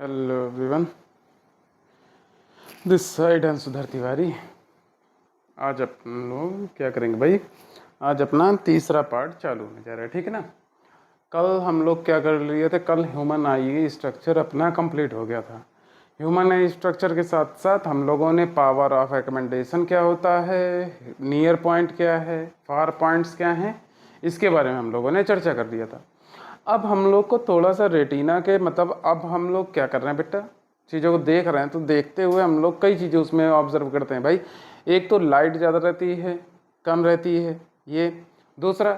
Hello everyone, this side है सुधर तिवारी। आज अपन लोग क्या करेंगे भाई? आज अपना तीसरा पार्ट चालू होने जा रहा है, ठीक है ना। कल हम लोग क्या कर लिए थे? कल ह्यूमन आई स्ट्रक्चर अपना कंप्लीट हो गया था। ह्यूमन आई स्ट्रक्चर के साथ साथ हम लोगों ने पावर ऑफ रिकमेंडेशन क्या होता है, नियर पॉइंट क्या है, फार पॉइंट्स क्या हैं, इसके बारे में हम लोगों ने चर्चा कर दिया था। अब हम लोग को थोड़ा सा रेटिना के मतलब अब हम लोग क्या कर रहे हैं बेटा, चीज़ों को देख रहे हैं, तो देखते हुए हम लोग कई चीज़ें उसमें ऑब्जर्व करते हैं भाई। एक तो लाइट ज़्यादा रहती है, कम रहती है, ये दूसरा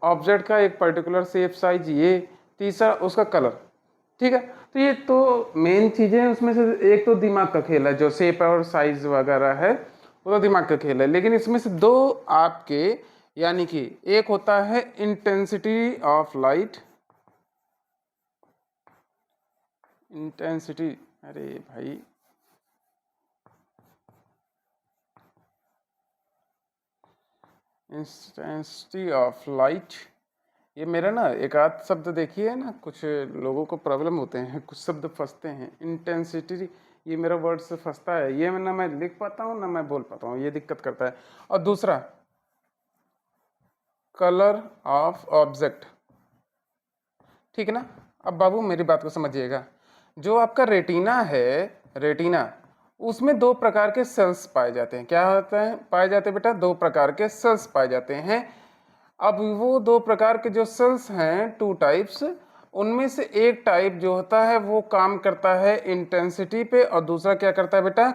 ऑब्जेक्ट का एक पर्टिकुलर शेप साइज, ये तीसरा उसका कलर, ठीक है। तो ये तो मेन चीज़ें हैं उसमें से। एक तो दिमाग का खेल है, जो शेप और साइज वगैरह है वो तो दिमाग का खेल है, लेकिन इसमें से दो आपके, यानी कि एक होता है इंटेंसिटी ऑफ लाइट, इंटेंसिटी, अरे भाई इंटेंसिटी ऑफ लाइट, ये मेरा ना एक आध शब्द देखिए ना, कुछ लोगों को प्रॉब्लम होते हैं, कुछ शब्द फंसते हैं। इंटेंसिटी, ये मेरा वर्ड से फंसता है, ये ना मैं लिख पाता हूँ ना मैं बोल पाता हूँ, ये दिक्कत करता है। और दूसरा कलर ऑफ ऑब्जेक्ट, ठीक है ना। अब बाबू मेरी बात को समझिएगा, जो आपका रेटिना है, रेटिना, उसमें दो प्रकार के सेल्स पाए जाते हैं। क्या होता है पाए जाते हैं बेटा? दो प्रकार के सेल्स पाए जाते हैं। अब वो दो प्रकार के जो सेल्स हैं, टू टाइप्स, उनमें से एक टाइप जो होता है वो काम करता है इंटेंसिटी पे, और दूसरा क्या करता है बेटा?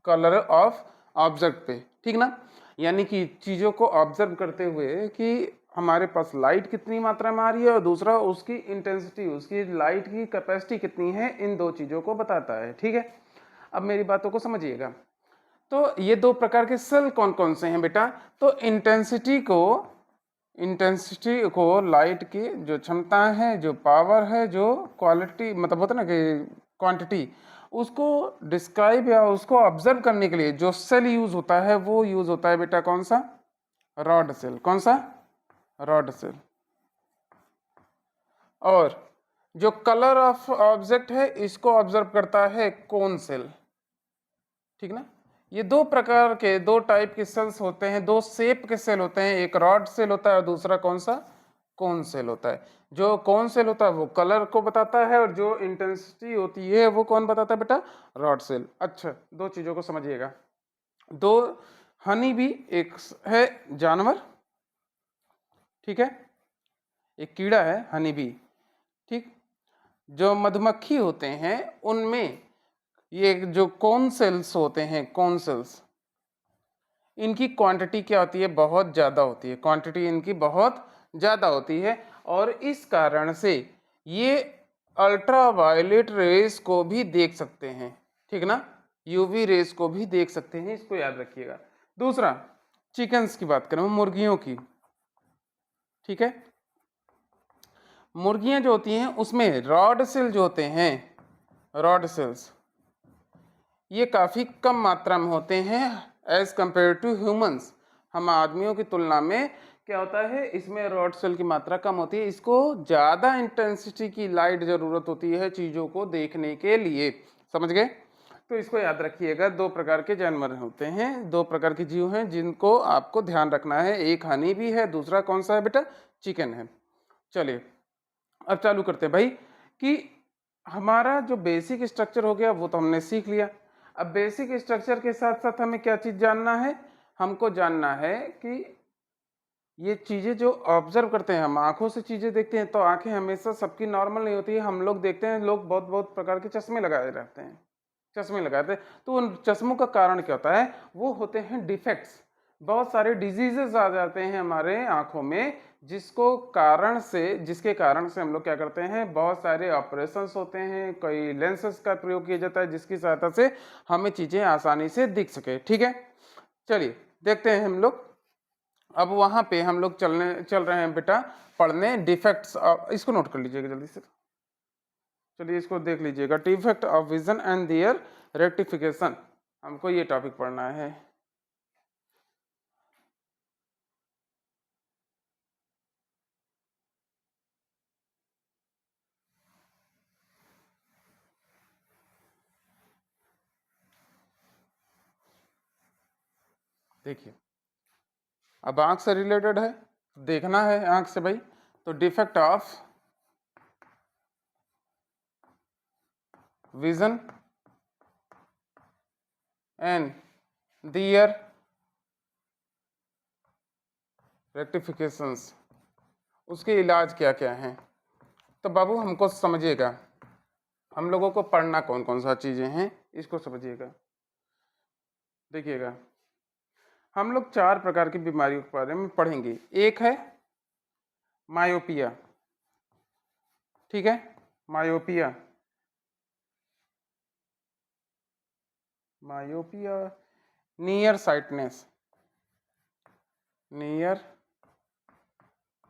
कलर ऑफ ऑब्जेक्ट पे, ठीक ना। यानी कि चीज़ों को ऑब्जर्व करते हुए कि हमारे पास लाइट कितनी मात्रा में आ रही है, और दूसरा उसकी इंटेंसिटी, उसकी लाइट की कैपेसिटी कितनी है, इन दो चीज़ों को बताता है, ठीक है। अब मेरी बातों को समझिएगा। तो ये दो प्रकार के सेल कौन कौन से हैं बेटा? तो इंटेंसिटी को लाइट की जो क्षमता है, जो पावर है, जो क्वालिटी मतलब होता है ना कि क्वांटिटी, उसको डिस्क्राइब या उसको ऑब्जर्व करने के लिए जो सेल यूज होता है वो यूज होता है बेटा कौन सा? Rod cell. कौन सा? Rod cell. और जो कलर ऑफ ऑब्जेक्ट है इसको ऑब्जर्व करता है कोन सेल, ठीक ना। ये दो प्रकार के, दो टाइप के सेल्स होते हैं, दो शेप के सेल होते हैं, एक रॉड सेल होता है और दूसरा कौन सा? कोन सेल होता है। जो कोन सेल होता है वो कलर को बताता है, और जो इंटेंसिटी होती है वो कौन बताता है बेटा? Rod cell. अच्छा, दो चीजों को समझिएगा। दो, हनी भी एक है जानवर, ठीक है, एक कीड़ा है हनी बी, ठीक। जो मधुमक्खी होते हैं उनमें ये जो कौन सेल्स होते हैं, कौन सेल्स, इनकी क्वांटिटी क्या होती है? बहुत ज़्यादा होती है, क्वांटिटी इनकी बहुत ज़्यादा होती है। और इस कारण से ये अल्ट्रावायलेट रेस को भी देख सकते हैं, ठीक ना, यूवी रेस को भी देख सकते हैं, इसको याद रखिएगा। दूसरा, चिकन्स की बात करें, मुर्गियों की, ठीक है। मुर्गियां जो होती हैं उसमें रॉड सेल जो होते हैं, रॉड सेल्स, ये काफ़ी कम मात्रा में होते हैं एज कंपेयर टू ह्यूमंस। हम आदमियों की तुलना में क्या होता है, इसमें रॉड सेल की मात्रा कम होती है। इसको ज़्यादा इंटेंसिटी की लाइट ज़रूरत होती है चीज़ों को देखने के लिए, समझ गए। तो इसको याद रखिएगा, दो प्रकार के जानवर होते हैं, दो प्रकार के जीव हैं जिनको आपको ध्यान रखना है। एक हनी भी है, दूसरा कौन सा है बेटा? चिकन है। चलिए अब चालू करते हैं भाई, कि हमारा जो बेसिक स्ट्रक्चर हो गया वो तो हमने सीख लिया। अब बेसिक स्ट्रक्चर के साथ साथ हमें क्या चीज़ जानना है? हमको जानना है कि ये चीज़ें जो ऑब्जर्व करते हैं, हम आंखों से चीज़ें देखते हैं, तो आंखें हमेशा सबकी नॉर्मल नहीं होती है। हम लोग देखते हैं, लोग बहुत बहुत प्रकार के चश्मे लगाए रहते हैं, चश्मे लगाते हैं। तो उन चश्मों का कारण क्या होता है? वो होते हैं डिफेक्ट्स। बहुत सारे डिजीजेस आ जाते हैं हमारे आंखों में, जिसके कारण से हम लोग क्या करते हैं, बहुत सारे ऑपरेशंस होते हैं, कई लेंसेज का प्रयोग किया जाता है जिसकी सहायता से हमें चीज़ें आसानी से दिख सके, ठीक है। चलिए देखते हैं हम लोग। अब वहाँ पे हम लोग चल रहे हैं बेटा पढ़ने डिफेक्ट्स, इसको नोट कर लीजिएगा जल्दी से। चलिए इसको देख लीजिएगा, defect of vision and their rectification, हमको ये टॉपिक पढ़ना है। देखिए अब आंख से रिलेटेड है, देखना है आंख से भाई, तो डिफेक्ट ऑफ विजन एंड दियर रेक्टिफिकेशंस, उसके इलाज क्या क्या हैं। तो बाबू हमको समझिएगा, हम लोगों को पढ़ना कौन कौन सा चीज़ें हैं इसको समझिएगा। देखिएगा हम लोग 4 प्रकार की बीमारियों के बारे में पढ़ेंगे। एक है मायोपिया, ठीक है, myopia, myopia, near sightedness, near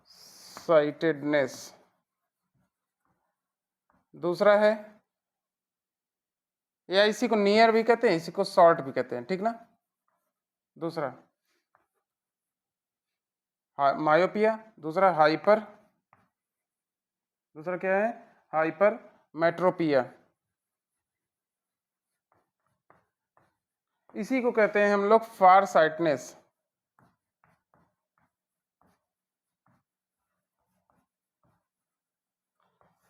sightedness. दूसरा है, या इसी को नियर भी कहते हैं, इसी को शॉर्ट भी कहते हैं, ठीक ना। दूसरा मायोपिया, दूसरा हाइपर, दूसरा क्या है, हाइपर मेट्रोपिया, इसी को कहते हैं हम लोग फार साइटनेस।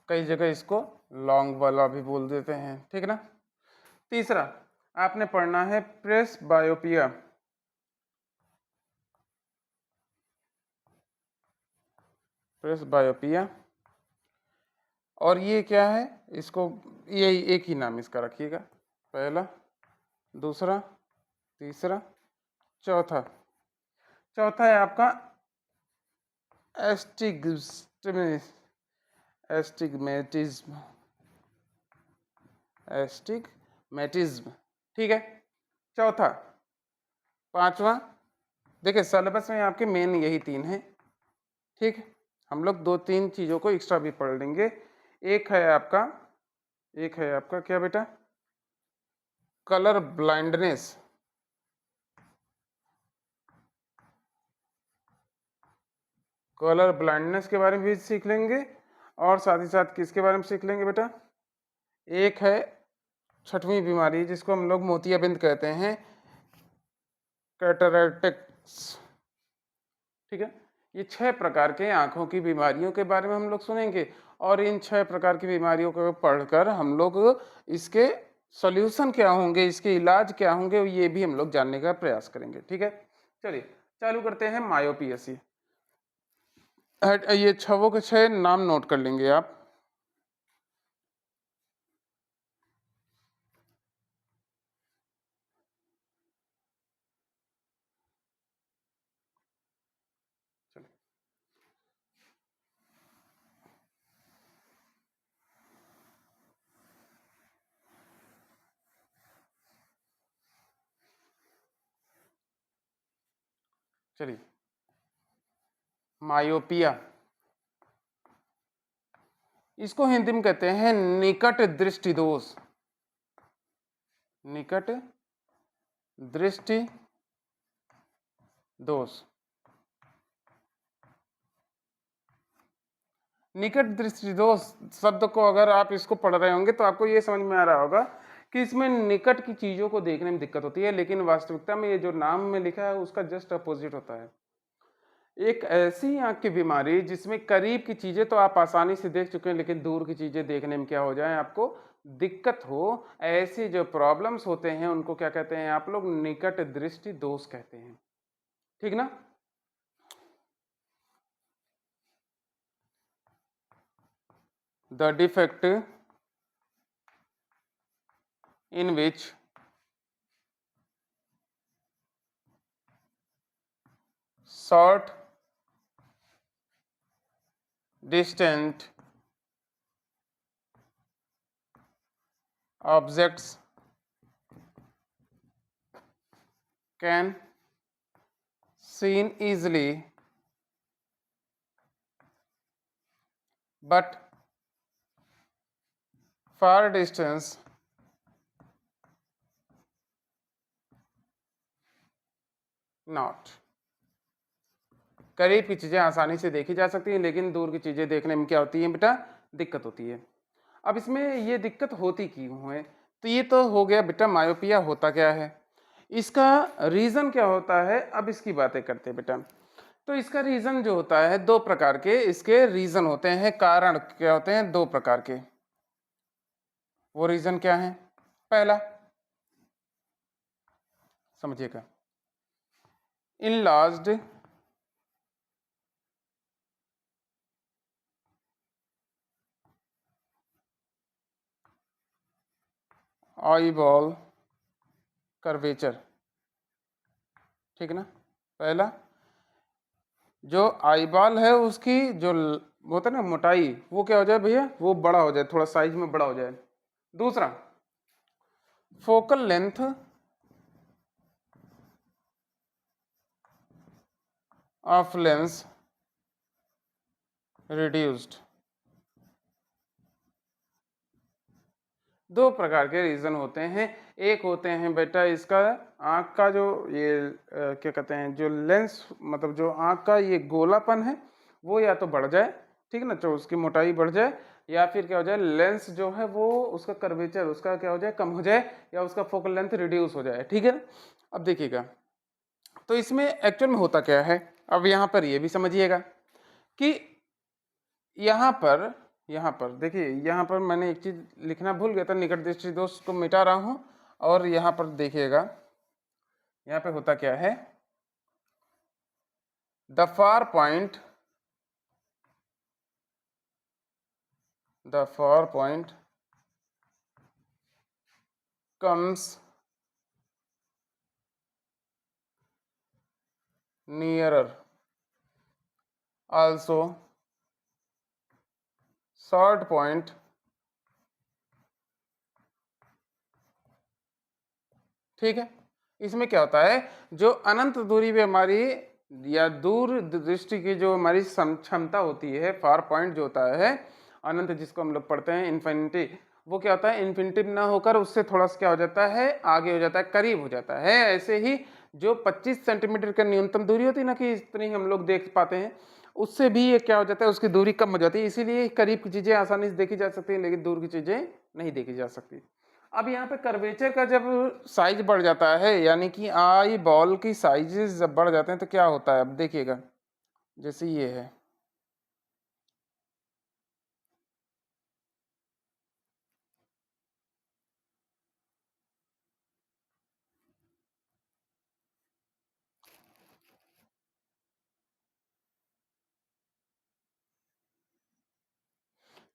कई जगह इसको लॉन्ग वाला भी बोल देते हैं, ठीक ना। तीसरा आपने पढ़ना है प्रेस बायोपिया, प्रेस बायोपिया, और ये क्या है, इसको ये एक ही नाम इसका रखिएगा, पहला, दूसरा, तीसरा, चौथा। चौथा है आपका एस्टिग्मेटिज्म, एस्टिग्मेटिज्म, ठीक है, चौथा। पांचवा, देखिए सिलेबस में आपके मेन यही 3 हैं, ठीक। हम लोग 2-3 चीज़ों को एक्स्ट्रा भी पढ़ लेंगे। एक है आपका क्या बेटा, कलर ब्लाइंडनेस, कलर ब्लाइंडनेस के बारे में भी सीख लेंगे, और साथ ही साथ किसके बारे में सीख लेंगे बेटा, एक है 6वीं बीमारी जिसको हम लोग मोतियाबिंद कहते हैं, कैटरेक्ट्स, ठीक है। ये 6 प्रकार के आंखों की बीमारियों के बारे में हम लोग सुनेंगे, और इन 6 प्रकार की बीमारियों को पढ़कर हम लोग इसके सॉल्यूशन क्या होंगे, इसके इलाज क्या होंगे, ये भी हम लोग जानने का प्रयास करेंगे, ठीक है। चलिए चालू करते हैं मायोपिया से। ये 6 के 6 नाम नोट कर लेंगे आप। चलिए मायोपिया, इसको हिंदी में कहते हैं निकट दृष्टि दोष, निकट दृष्टि दोष। निकट दृष्टि दोष शब्द को अगर आप इसको पढ़ रहे होंगे तो आपको ये समझ में आ रहा होगा कि इसमें निकट की चीजों को देखने में दिक्कत होती है, लेकिन वास्तविकता में ये जो नाम में लिखा है उसका जस्ट अपोजिट होता है। एक ऐसी आंख की बीमारी जिसमें करीब की चीजें तो आप आसानी से देख चुके हैं, लेकिन दूर की चीजें देखने में क्या हो जाए, आपको दिक्कत हो, ऐसी जो प्रॉब्लम्स होते हैं उनको क्या कहते हैं आप लोग, निकट दृष्टि दोष कहते हैं, ठीक ना। The defect in which short distant objects can seen easily but far distance not। करीब की चीजें आसानी से देखी जा सकती हैं, लेकिन दूर की चीजें देखने में क्या होती है बेटा, दिक्कत होती है। अब इसमें ये दिक्कत होती क्यों है, तो ये तो हो गया बेटा मायोपिया होता क्या है। इसका रीजन क्या होता है, अब इसकी बातें करते हैं बेटा। तो इसका रीजन जो होता है, दो प्रकार के इसके रीजन होते हैं, कारण क्या होते हैं, दो प्रकार के। वो रीजन क्या है? पहला समझिएगा, इनलार्ज्ड आईबॉल कर्वेचर, ठीक है ना। पहला जो आईबॉल है उसकी जो वो होता है ना मोटाई, वो क्या हो जाए भैया, वो बड़ा हो जाए, थोड़ा साइज में बड़ा हो जाए। दूसरा focal length of lens reduced. दो प्रकार के रीजन होते हैं। एक होते हैं बेटा इसका आंख का जो ये क्या कहते हैं, जो लेंस मतलब जो आंख का ये गोलापन है वो या तो बढ़ जाए, ठीक है ना, तो उसकी मोटाई बढ़ जाए, या फिर क्या हो जाए, लेंस जो है वो उसका कर्वेचर उसका क्या हो जाए, कम हो जाए, या उसका फोकल लेंथ रिड्यूस हो जाए, ठीक है। अब देखिएगा, तो इसमें एक्चुअल में होता क्या है, अब यहाँ पर ये भी समझिएगा कि यहाँ पर देखिए, यहाँ पर मैंने एक चीज लिखना भूल गया था, निकट दृष्टि दोष को मिटा रहा हूं। और यहाँ पर देखिएगा, यहाँ पे होता क्या है, the far point comes nearer also short point ठीक है। इसमें क्या होता है, जो अनंत दूरी पे हमारी या दूर दृष्टि की जो हमारी क्षमता होती है, फार पॉइंट जो होता है अनंत, जिसको हम लोग पढ़ते हैं इन्फिनिटी, वो क्या होता है, इन्फिनिटी ना होकर उससे थोड़ा सा क्या हो जाता है, आगे हो जाता है, करीब हो जाता है। ऐसे ही जो 25 सेंटीमीटर का न्यूनतम दूरी होती है ना, कि इतनी हम लोग देख पाते हैं, उससे भी ये क्या हो जाता है, उसकी दूरी कम हो जाती है। इसीलिए करीब की चीजें आसानी से देखी जा सकती हैं, लेकिन दूर की चीजें नहीं देखी जा सकती। अब यहाँ पे कर्वेचर का जब साइज बढ़ जाता है, यानी कि आई बॉल की साइजेस जब बढ़ जाते हैं, तो क्या होता है, अब देखिएगा, जैसे ये है,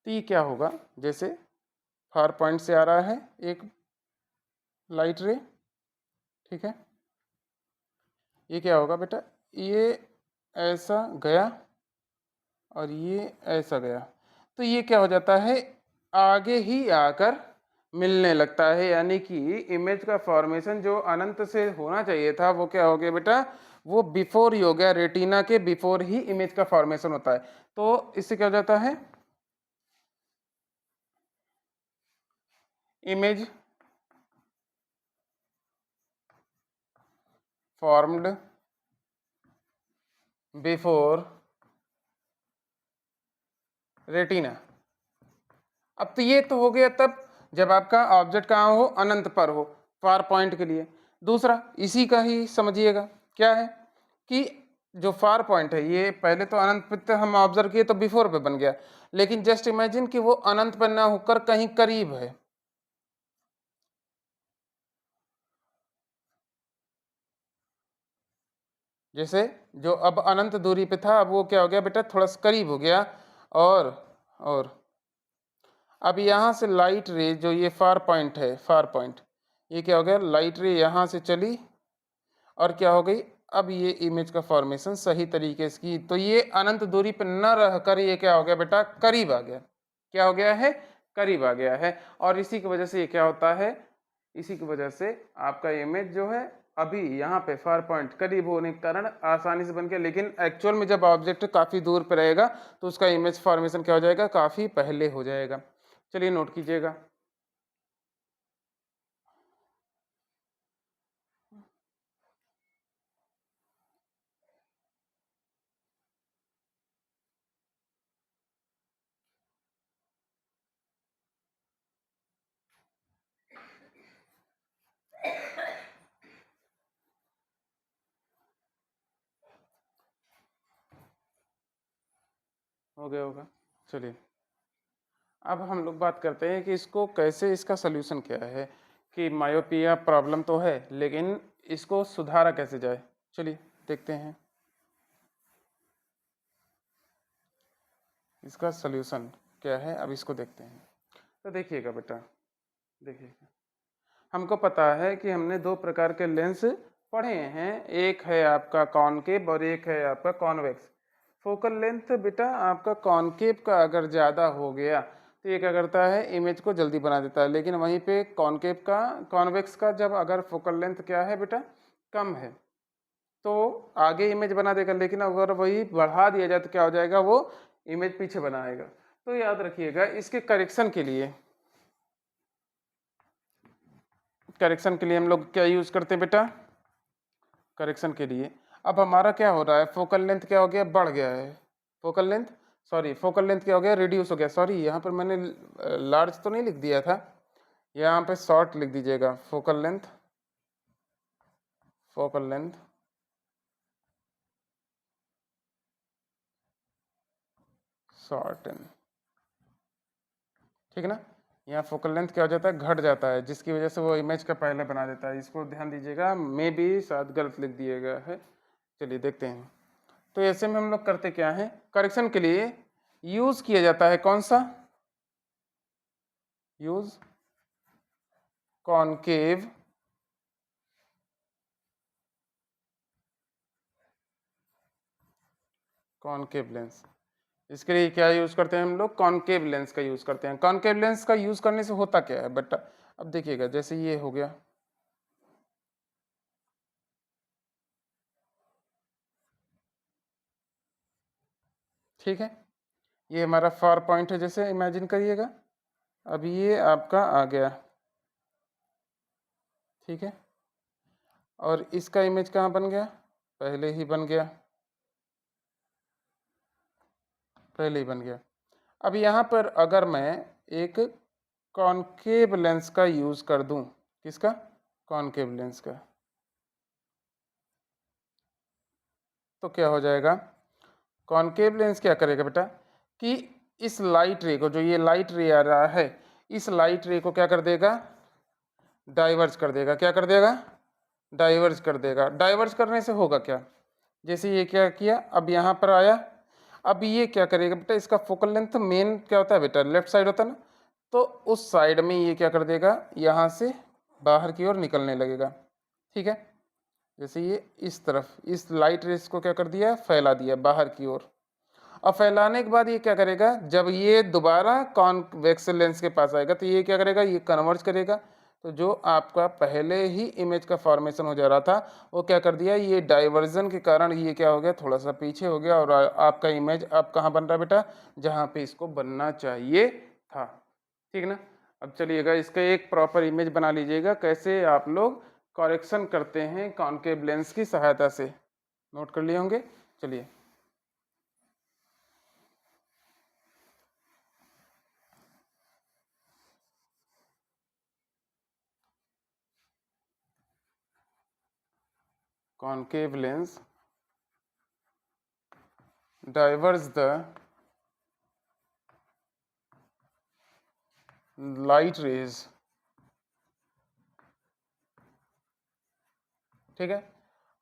तो ये क्या होगा, जैसे फार पॉइंट से आ रहा है एक लाइट रे, ठीक है, ये क्या होगा बेटा, ये ऐसा गया और ये ऐसा गया, तो ये क्या हो जाता है, आगे ही आकर मिलने लगता है, यानी कि इमेज का फॉर्मेशन जो अनंत से होना चाहिए था, वो क्या हो गया बेटा, वो बिफोर ही हो गया, रेटिना के बिफोर ही इमेज का फॉर्मेशन होता है। तो इससे क्या हो जाता है, इमेज फॉर्म्ड बिफोर रेटिना। अब तो ये तो हो गया तब जब आपका ऑब्जेक्ट कहाँ हो, अनंत पर हो, फार पॉइंट के लिए। दूसरा इसी का ही समझिएगा, क्या है कि जो फार पॉइंट है, ये पहले तो अनंत पे तो हम ऑब्जर्व किए तो बिफोर पे बन गया, लेकिन जस्ट इमेजिन कि वो अनंत पर ना होकर कहीं करीब है, जैसे जो अब अनंत दूरी पे था, अब वो क्या हो गया बेटा, थोड़ा सा करीब हो गया। और अब यहाँ से लाइट रे, जो ये फार पॉइंट है, फार पॉइंट, ये क्या हो गया, लाइट रे यहाँ से चली और क्या हो गई, अब ये इमेज का फॉर्मेशन सही तरीके से की, तो ये अनंत दूरी पर न रहकर ये क्या हो गया बेटा, करीब आ गया। क्या हो गया है, करीब आ गया है। और इसी की वजह से ये क्या होता है, इसी की वजह से आपका इमेज जो है अभी यहाँ पे फार पॉइंट करीब होने के कारण आसानी से बन गया, लेकिन एक्चुअल में जब ऑब्जेक्ट काफी दूर पे रहेगा तो उसका इमेज फॉर्मेशन क्या हो जाएगा, काफी पहले हो जाएगा। चलिए नोट कीजिएगा। हो गया होगा। चलिए अब हम लोग बात करते हैं कि इसको कैसे, इसका सल्यूशन क्या है, कि मायोपिया प्रॉब्लम तो है लेकिन इसको सुधारा कैसे जाए। चलिए देखते हैं इसका सल्यूशन क्या है, अब इसको देखते हैं। तो देखिएगा बेटा, देखिएगा हमको पता है कि हमने दो प्रकार के लेंस पढ़े हैं, एक है आपका कॉनकेव और एक है आपका कॉन्वेक्स। फोकल लेंथ बेटा आपका कॉनकेव का अगर ज़्यादा हो गया तो ये क्या करता है, इमेज को जल्दी बना देता है, लेकिन वहीं पे कॉनकेव का, कॉन्वेक्स का जब अगर फोकल लेंथ क्या है बेटा, कम है, तो आगे इमेज बना देगा, लेकिन अगर वही बढ़ा दिया जाए तो क्या हो जाएगा, वो इमेज पीछे बनाएगा। तो याद रखिएगा इसके करेक्शन के लिए, करेक्शन के लिए हम लोग क्या यूज़ करते हैं बेटा, करेक्शन के लिए अब हमारा क्या हो रहा है, फोकल लेंथ क्या हो गया, बढ़ गया है, focal length, sorry focal length क्या हो गया, रिड्यूस हो गया। सॉरी यहाँ पर मैंने लार्ज तो नहीं लिख दिया था, यहाँ पे शॉर्ट लिख दीजिएगा, focal length, focal length shorten, ठीक है ना। यहाँ फोकल लेंथ क्या हो जाता है, घट जाता है, जिसकी वजह से वो इमेज का पहले बना देता है। इसको ध्यान दीजिएगा, मे भी शायद गलत लिख दिया गया है। चलिए देखते हैं। तो ऐसे में हम लोग करते क्या है, करेक्शन के लिए यूज किया जाता है कौन सा, यूज कॉनकेव कॉनकेव लेंस। इसके लिए क्या यूज करते हैं हम लोग, कॉनकेव लेंस का यूज करते हैं। कॉनकेव लेंस का यूज करने से होता क्या है बट, अब देखिएगा जैसे ये हो गया, ठीक है, ये हमारा फार पॉइंट है, जैसे इमेजिन करिएगा, अब ये आपका आ गया, ठीक है, और इसका इमेज कहाँ बन गया, पहले ही बन गया, पहले ही बन गया। अब यहाँ पर अगर मैं एक कॉनकेव लेंस का यूज कर दूं, किसका, कॉनकेव लेंस का, तो क्या हो जाएगा, कॉनकेव लेंस क्या करेगा बेटा, कि इस लाइट रे को, जो ये लाइट रे आ रहा है, इस लाइट रे को क्या कर देगा, डाइवर्ज कर देगा, क्या कर देगा, डाइवर्ज कर देगा। डाइवर्ज करने से होगा क्या, जैसे ये क्या किया, अब यहाँ पर आया, अब ये क्या करेगा बेटा, इसका फोकल लेंथ मेन क्या होता है बेटा, लेफ्ट साइड होता है ना, तो उस साइड में ये क्या कर देगा, यहाँ से बाहर की ओर निकलने लगेगा, ठीक है। जैसे ये इस तरफ, इस लाइट रेस को क्या कर दिया, फैला दिया बाहर की ओर। और फैलाने के बाद ये क्या करेगा, जब ये दोबारा कॉन्वेक्स लेंस के पास आएगा तो ये क्या करेगा, ये कन्वर्ज करेगा। तो जो आपका पहले ही इमेज का फॉर्मेशन हो जा रहा था, वो क्या कर दिया, ये डाइवर्जन के कारण ये क्या हो गया, थोड़ा सा पीछे हो गया, और आपका इमेज अब कहाँ बन रहा है बेटा, जहाँ पे इसको बनना चाहिए था, ठीक ना। अब चलिएगा इसका एक प्रॉपर इमेज बना लीजिएगा, कैसे आप लोग करेक्शन करते हैं कॉनकेव लेंस की सहायता से, नोट कर लिए होंगे। चलिए concave lens diverge the light rays, ठीक है।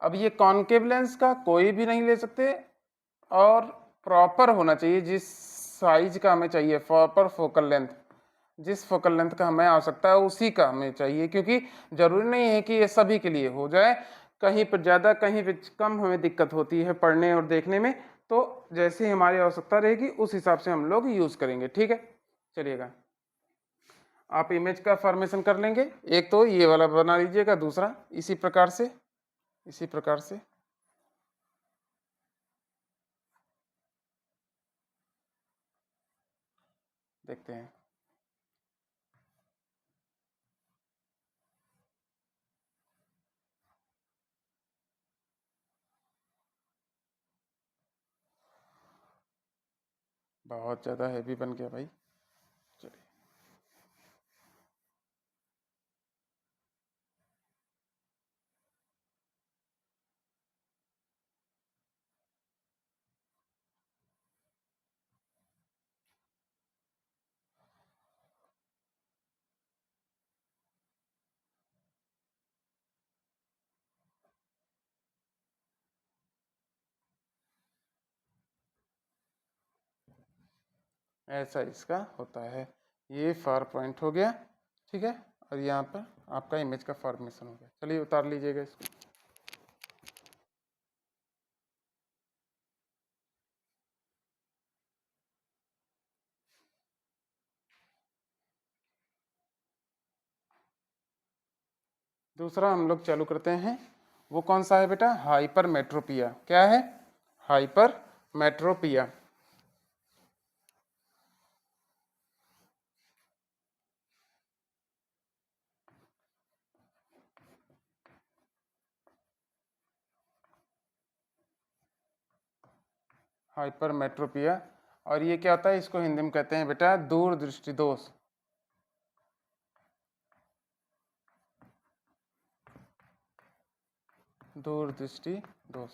अब ये कॉनकेव लेंस का कोई भी नहीं ले सकते, और प्रॉपर होना चाहिए, जिस साइज का हमें चाहिए, प्रॉपर फोकल लेंथ, जिस फोकल लेंथ का हमें आवश्यकता है उसी का हमें चाहिए, क्योंकि जरूरी नहीं है कि ये सभी के लिए हो जाए, कहीं पर ज़्यादा कहीं पर कम हमें दिक्कत होती है पढ़ने और देखने में, तो जैसे ही हमारी आवश्यकता रहेगी उस हिसाब से हम लोग यूज़ करेंगे, ठीक है। चलिएगा आप इमेज का फॉर्मेशन कर लेंगे, एक तो ये वाला बना लीजिएगा, दूसरा इसी प्रकार से, इसी प्रकार से देखते हैं। बहुत ज़्यादा हैवी बन गया भाई, चलिए ऐसा इसका होता है। ये फार पॉइंट हो गया, ठीक है, और यहाँ पर आपका इमेज का फॉर्मेशन हो गया। चलिए उतार लीजिएगा इसको। दूसरा हम लोग चालू करते हैं, वो कौन सा है बेटा? हाइपरमेट्रोपिया। क्या है? हाइपरमेट्रोपिया। हाइपरमेट्रोपिया, और ये क्या होता है? इसको हिंदी में कहते हैं बेटा दूरदृष्टि दोष। दूरदृष्टि दोष।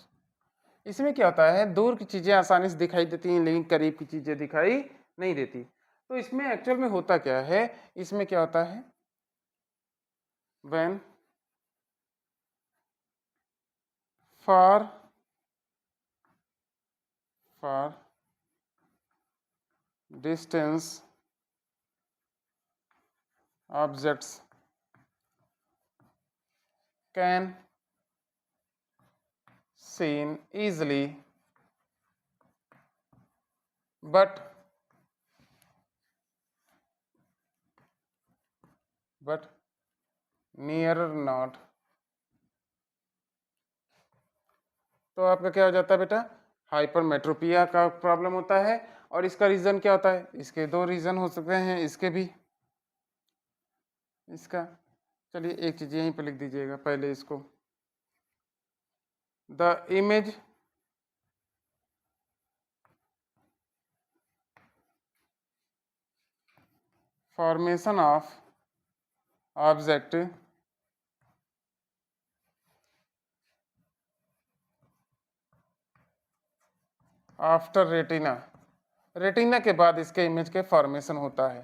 इसमें क्या होता है? दूर की चीजें आसानी से दिखाई देती हैं लेकिन करीब की चीजें दिखाई नहीं देती। तो इसमें एक्चुअल में होता क्या है? इसमें क्या होता है? When far distance objects can seen easily but nearer not। तो आपका क्या हो जाता है बेटा? हाइपरमेट्रोपिया का प्रॉब्लम होता है। और इसका रीजन क्या होता है? इसके दो रीजन हो सकते हैं, इसके भी, इसका। चलिए एक चीज यहीं पे लिख दीजिएगा पहले इसको। The image formation of object after retina. Retina के बाद इसके इमेज के फॉर्मेशन होता है।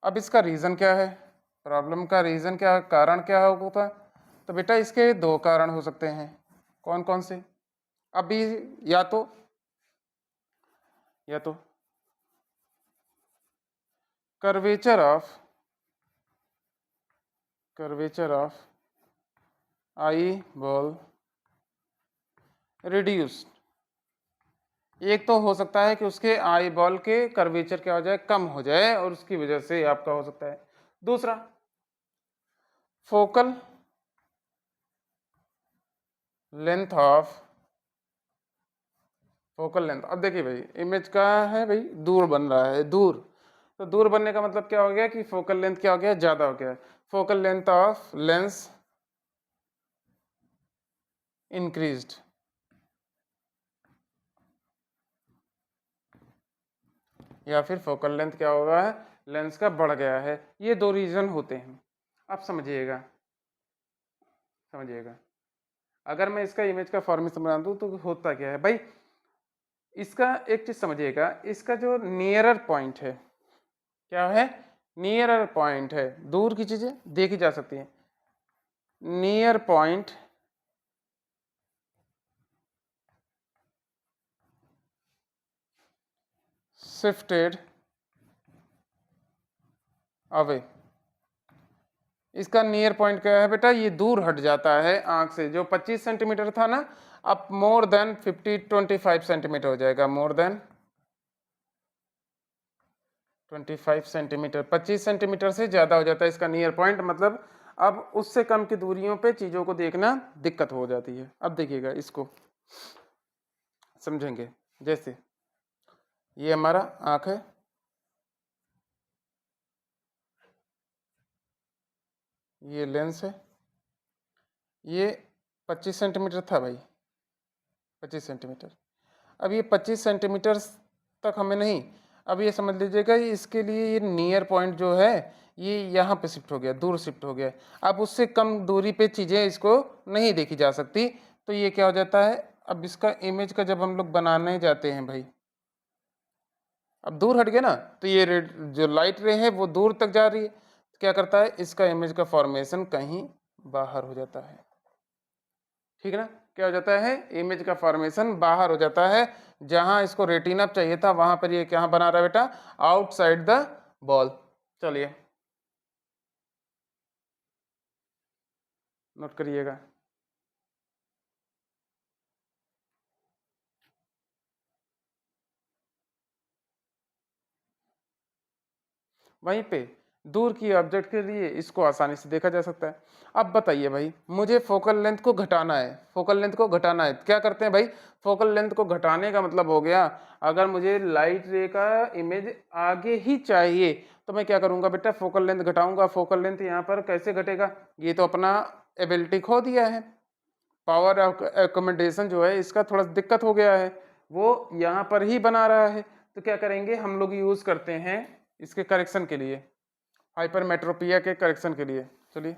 अब इसका रीज़न क्या है? प्रॉब्लम का रीज़न क्या है? कारण क्या होता? तो बेटा इसके दो कारण हो सकते हैं। कौन कौन से? अभी या तो curvature of eye ball reduced. एक तो हो सकता है कि उसके आई बॉल के कर्वेचर क्या हो जाए? कम हो जाए, और उसकी वजह से आपका हो सकता है। दूसरा, फोकल लेंथ अब देखिए भाई, इमेज का है भाई, दूर बन रहा है, दूर। तो दूर बनने का मतलब क्या हो गया? कि फोकल लेंथ क्या हो गया? ज्यादा हो गया। Focal length of lens increased, या फिर फोकल लेंथ क्या होगा? लेंस का बढ़ गया है। ये दो रीजन होते हैं। अब समझिएगा, अगर मैं इसका इमेज का फॉर्मेशन बना दूं तो होता क्या है भाई? इसका एक चीज समझिएगा, इसका जो नियरर पॉइंट है, क्या है? नियरर पॉइंट है। दूर की चीजें देखी जा सकती हैं। Near point shifted away. इसका नियर पॉइंट क्या है बेटा? ये दूर हट जाता है आंख से। जो 25 सेंटीमीटर था ना, अब मोर देन 25 सेंटीमीटर हो जाएगा। मोर देन 25 सेंटीमीटर, 25 सेंटीमीटर से ज़्यादा हो जाता है इसका नियर पॉइंट। मतलब अब उससे कम की दूरियों पे चीज़ों को देखना दिक्कत हो जाती है। अब देखिएगा, इसको समझेंगे। जैसे ये हमारा आँख है, ये लेंस है, ये 25 सेंटीमीटर था भाई, 25 सेंटीमीटर। अब ये 25 सेंटीमीटर तक हमें नहीं, अब ये समझ लीजिएगा इसके लिए ये नियर पॉइंट जो है ये यहाँ पे शिफ्ट हो गया, दूर शिफ्ट हो गया। अब उससे कम दूरी पे चीज़ें इसको नहीं देखी जा सकती। तो ये क्या हो जाता है? अब इसका इमेज का जब हम लोग बनाने जाते हैं भाई, अब दूर हट गया ना, तो ये रेड जो लाइट रे है वो दूर तक जा रही है। तो क्या करता है? इसका इमेज का फॉर्मेशन कहीं बाहर हो जाता है। ठीक है ना? क्या हो जाता है, इमेज का फॉर्मेशन बाहर हो जाता है। जहां इसको रेटिना चाहिए था वहां पर ये क्या बना रहा है बेटा, आउटसाइड द बॉल। चलिए नोट करिएगा। वहीं पे दूर की ऑब्जेक्ट के लिए इसको आसानी से देखा जा सकता है। अब बताइए भाई, मुझे फोकल लेंथ को घटाना है, फोकल लेंथ को घटाना है, क्या करते हैं भाई, फोकल लेंथ को घटाने का मतलब हो गया, अगर मुझे लाइट रे का इमेज आगे ही चाहिए तो मैं क्या करूंगा बेटा, फोकल लेंथ घटाऊंगा। फोकल लेंथ यहाँ पर कैसे घटेगा, ये तो अपना एबिलिटी खो दिया है, पावर अकोमोडेशन जो है इसका थोड़ा दिक्कत हो गया है, वो यहाँ पर ही बना रहा है। तो क्या करेंगे हम लोग, यूज करते हैं इसके करेक्शन के लिए, हाइपरमेट्रोपिया के करेक्शन के लिए। चलिए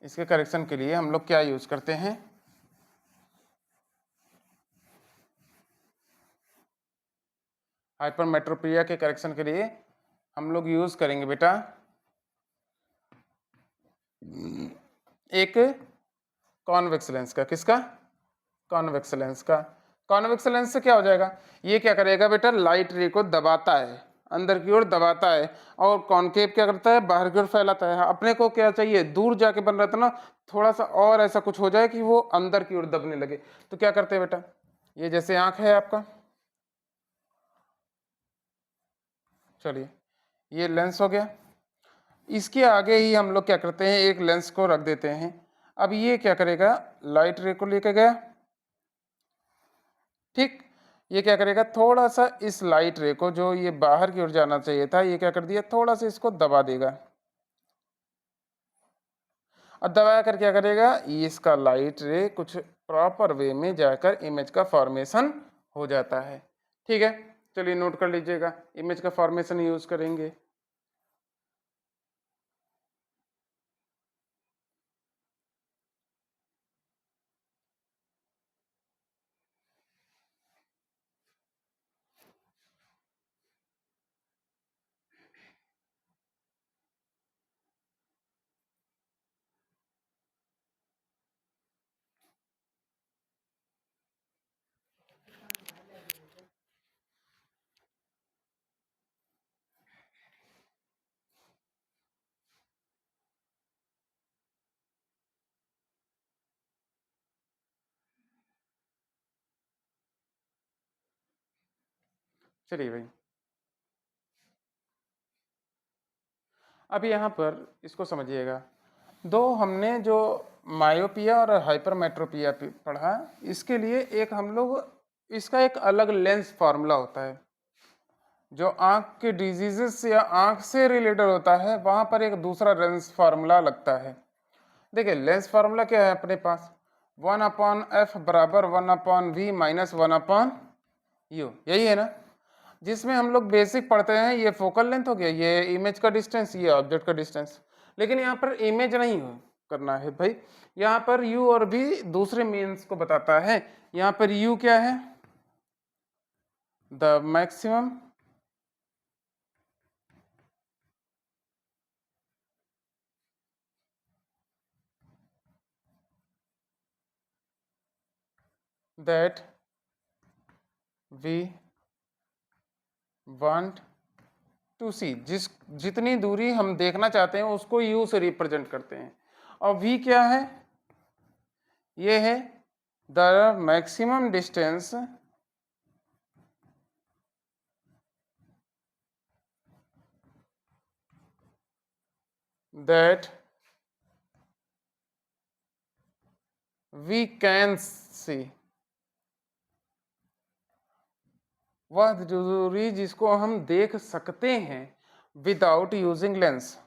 इसके करेक्शन के लिए हम लोग क्या यूज करते हैं, हाइपरमेट्रोपिया के करेक्शन के लिए हम लोग यूज करेंगे बेटा एक कॉन्वेक्स लेंस का। किसका, कॉन्वेक्स लेंस का। कॉन्वेक्स लेंस से क्या हो जाएगा, ये क्या करेगा बेटा, लाइट रे को दबाता है, अंदर की ओर दबाता है, और कॉनकेव क्या करता है, बाहर की ओर फैलाता है। अपने को क्या चाहिए, दूर जाके बन रहा था ना, थोड़ा सा और ऐसा कुछ हो जाए कि वो अंदर की ओर दबने लगे। तो क्या करते हैं बेटा, ये जैसे आंख है आपका, चलिए ये लेंस हो गया, इसके आगे ही हम लोग क्या करते हैं, एक लेंस को रख देते हैं। अब ये क्या करेगा, लाइट रे को लेके गया, ठीक, ये क्या करेगा, थोड़ा सा इस लाइट रे को, जो ये बाहर की ओर जाना चाहिए था, ये क्या कर दिया, थोड़ा सा इसको दबा देगा। और दबाया कर क्या करेगा, इसका लाइट रे कुछ प्रॉपर वे में जाकर इमेज का फॉर्मेशन हो जाता है। ठीक है, चलिए नोट कर लीजिएगा, इमेज का फॉर्मेशन यूज करेंगे। चलिए भाई, अब यहाँ पर इसको समझिएगा, दो हमने जो मायोपिया और हाइपरमेट्रोपिया पढ़ा, इसके लिए एक हम लोग इसका एक अलग लेंस फार्मूला होता है। जो आंख के डिजीजेस या आंख से रिलेटेड होता है वहां पर एक दूसरा लेंस फार्मूला लगता है। देखिए लेंस फार्मूला क्या है अपने पास, 1/f बराबर 1/v माइनस 1/u, यही है ना, जिसमें हम लोग बेसिक पढ़ते हैं, ये फोकल लेंथ हो गया, ये इमेज का डिस्टेंस, ये ऑब्जेक्ट का डिस्टेंस। लेकिन यहाँ पर इमेज नहीं हो करना है भाई, यहाँ पर u और v दूसरे मीन्स को बताता है। यहाँ पर u क्या है, the maximum that we want to see, जितनी दूरी हम देखना चाहते हैं उसको u से रिप्रेजेंट करते हैं। और v क्या है, ये है the maximum distance that we can see, वह दूरी जिसको हम देख सकते हैं विदाउट यूजिंग लेंस।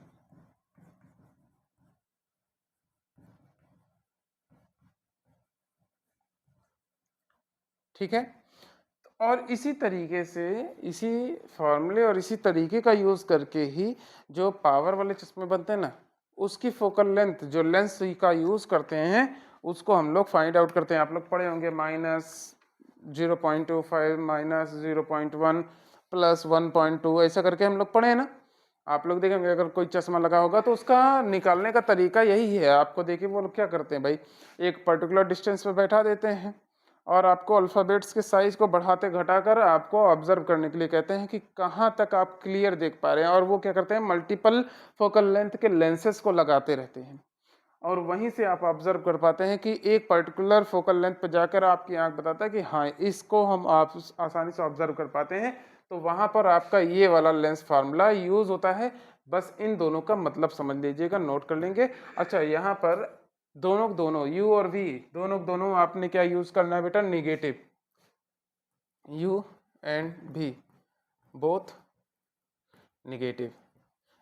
ठीक है, और इसी तरीके से, इसी फॉर्मूले और इसी तरीके का यूज करके ही जो पावर वाले चश्मे बनते हैं ना, उसकी फोकल लेंथ, जो लेंस का यूज करते हैं उसको हम लोग फाइंड आउट करते हैं। आप लोग पढ़े होंगे -0.25 -0.1 +1.2 ऐसा करके हम लोग पढ़े हैं ना। आप लोग देखेंगे अगर कोई चश्मा लगा होगा तो उसका निकालने का तरीका यही है। आपको देखिए वो लोग क्या करते हैं भाई, एक पर्टिकुलर डिस्टेंस पे बैठा देते हैं और आपको अल्फ़ाबेट्स के साइज़ को बढ़ाते घटाकर आपको ऑब्जर्व करने के लिए कहते हैं कि कहाँ तक आप क्लियर देख पा रहे हैं, और वो क्या करते हैं मल्टीपल फोकल लेंथ के लेंसेज को लगाते रहते हैं और वहीं से आप ऑब्जर्व कर पाते हैं कि एक पर्टिकुलर फोकल लेंथ पर जाकर आपकी आंख बताता है कि हाँ इसको हम आप आसानी से ऑब्जर्व कर पाते हैं। तो वहां पर आपका ये वाला लेंस फार्मूला यूज होता है। बस इन दोनों का मतलब समझ लीजिएगा, नोट कर लेंगे। अच्छा, यहाँ पर दोनों दोनों यू और वी दोनों दोनों आपने क्या यूज करना है बेटा, निगेटिव। यू एंड भी बोथ निगेटिव।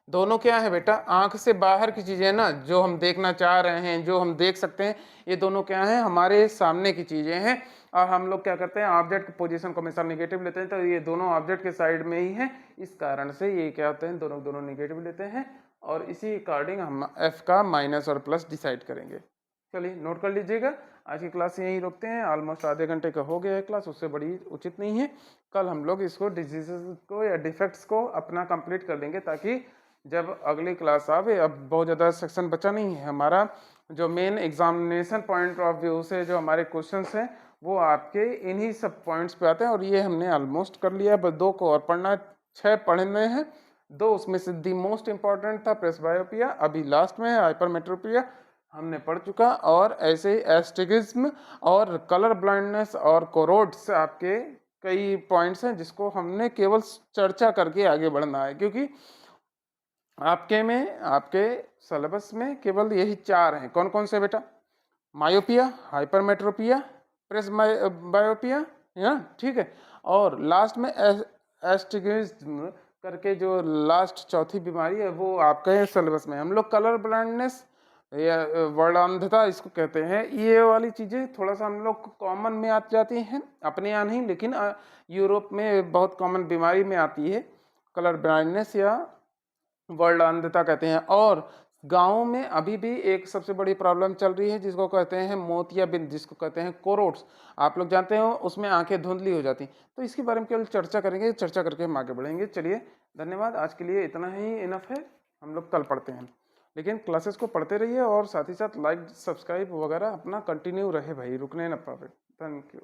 दोनों क्या है बेटा, आंख से बाहर की चीजें ना, जो हम देखना चाह रहे हैं, जो हम देख सकते हैं, ये दोनों क्या है हमारे सामने की चीजें हैं। और हम लोग क्या करते हैं, ऑब्जेक्ट की पोजीशन को हमेशा निगेटिव लेते हैं, तो ये दोनों ऑब्जेक्ट के साइड में ही है, इस कारण से ये क्या होते हैं, दोनों दोनों निगेटिव लेते हैं। और इसी अकॉर्डिंग हम एफ का माइनस और प्लस डिसाइड करेंगे। चलिए नोट कर लीजिएगा। आज की क्लास यहीं रोकते हैं, ऑलमोस्ट आधे घंटे का हो गया है क्लास, उससे बड़ी उचित नहीं है। कल हम लोग इसको डिजीजेस को या डिफेक्ट्स को अपना कंप्लीट कर लेंगे, ताकि जब अगली क्लास आवे, अब बहुत ज़्यादा सेक्शन बचा नहीं है हमारा। जो main examination point of view से जो हमारे क्वेश्चंस हैं वो आपके इन्हीं सब पॉइंट्स पे आते हैं, और ये हमने ऑलमोस्ट कर लिया। बस 2 को और पढ़ना, 6 पढ़ने हैं। 2 उसमें से दी मोस्ट इंपॉर्टेंट था प्रेसबायोपिया, अभी लास्ट में है हाइपरमेट्रोपिया, हमने पढ़ चुका। और ऐसे ही एस्टिग्मेंट और कलर ब्लाइंडनेस और कोरोड्स आपके कई पॉइंट्स हैं जिसको हमने केवल चर्चा करके आगे बढ़ना है, क्योंकि आपके सिलेबस में केवल यही 4 हैं। कौन कौन से बेटा, मायोपिया, हाइपरमेट्रोपिया, प्रेस बायोपिया, या ठीक है। और लास्ट में एस्टिग्मेंट करके जो लास्ट चौथी बीमारी है वो आपके सिलेबस में। हम लोग कलर ब्लाइंडनेस या वर्णांधता इसको कहते हैं, ये वाली चीज़ें थोड़ा सा हम लोग कॉमन में आ जाती हैं, अपने यहाँ नहीं लेकिन यूरोप में बहुत कॉमन बीमारी में आती है कलर ब्लाइंडनेस या वर्ल्ड अंधता कहते हैं। और गाँव में अभी भी एक सबसे बड़ी प्रॉब्लम चल रही है जिसको कहते हैं मोतियाबिंद, जिसको कहते हैं कोरोट्स, आप लोग जानते हो, उसमें आंखें धुंधली हो जाती। तो इसके बारे में केवल चर्चा करेंगे, चर्चा करके हम आगे बढ़ेंगे। चलिए धन्यवाद, आज के लिए इतना ही इनफ है, हम लोग कल पढ़ते हैं। लेकिन क्लासेस को पढ़ते रहिए और साथ ही साथ लाइक सब्सक्राइब वगैरह अपना कंटिन्यू रहे भाई, रुकने ना पावे। Thank you.